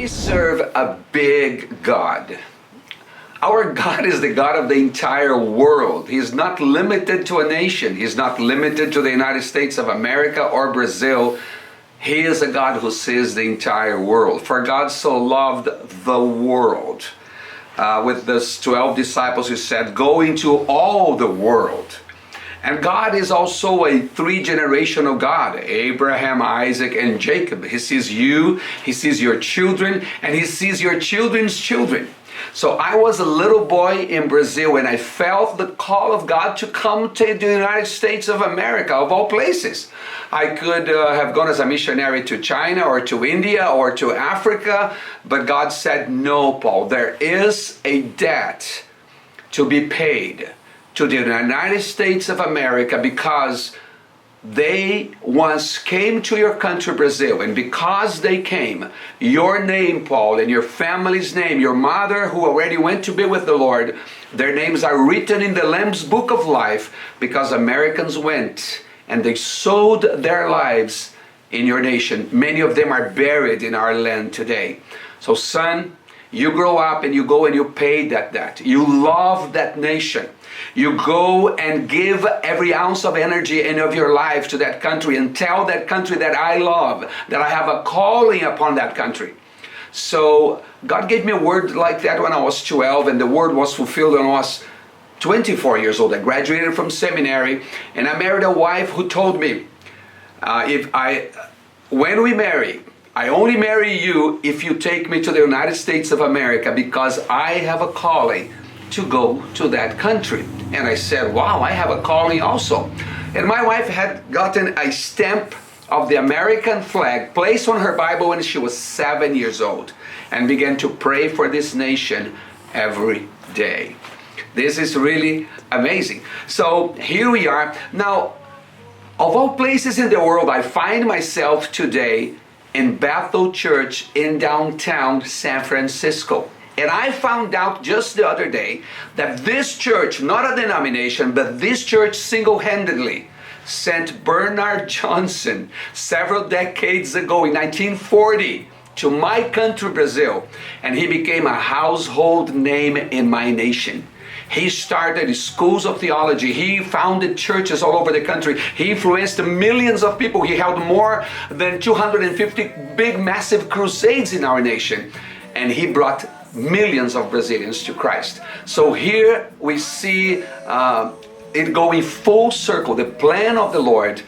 We serve a big God. Our God is the God of the entire world. He's not limited to a nation. He's not limited to the United States of America or Brazil. He is a God who sees the entire world. For God so loved the world. With those 12 disciples, he said, go into all the world. And God is also a three-generational God, Abraham, Isaac, and Jacob. He sees you, he sees your children, and he sees your children's children. So I was a little boy in Brazil and I felt the call of God to come to the United States of America, of all places. I could have gone as a missionary to China or to India or to Africa, but God said, no, Paul, there is a debt to be paid to the United States of America because they once came to your country, Brazil, and because they came, your name, Paul, and your family's name, your mother who already went to be with the Lord, their names are written in the Lamb's Book of Life because Americans went and they sowed their lives in your nation. Many of them are buried in our land today. So son, you grow up and you go and you pay that debt. You love that nation. You go and give every ounce of energy and of your life to that country and tell that country that I love, that I have a calling upon that country. So God gave me a word like that when I was 12, and the word was fulfilled when I was 24 years old. I graduated from seminary and I married a wife who told me, when we marry, I only marry you if you take me to the United States of America because I have a calling to go to that country. And I said, wow, I have a calling also. And my wife had gotten a stamp of the American flag placed on her Bible when she was 7 years old and began to pray for this nation every day. This is really amazing. So here we are. Now, of all places in the world, I find myself today in Bethel Church in downtown San Francisco. And I found out just the other day that this church, not a denomination, but this church single-handedly sent Bernard Johnson several decades ago in 1940 to my country, Brazil, and he became a household name in my nation. He started schools of theology. He founded churches all over the country. He influenced millions of people. He held more than 250 big, massive crusades in our nation. And he brought millions of Brazilians to Christ. So here we see it going full circle, the plan of the Lord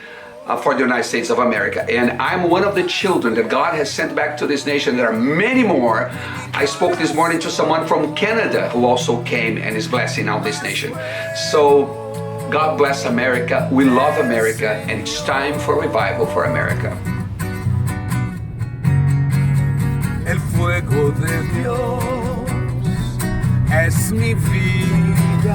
for the United States of America. And I'm one of the children that God has sent back to this nation. There are many more. I spoke this morning to someone from Canada who also came and is blessing out this nation. So God bless America. We love America, and it's time for revival for America. El fuego de Dios es mi vida.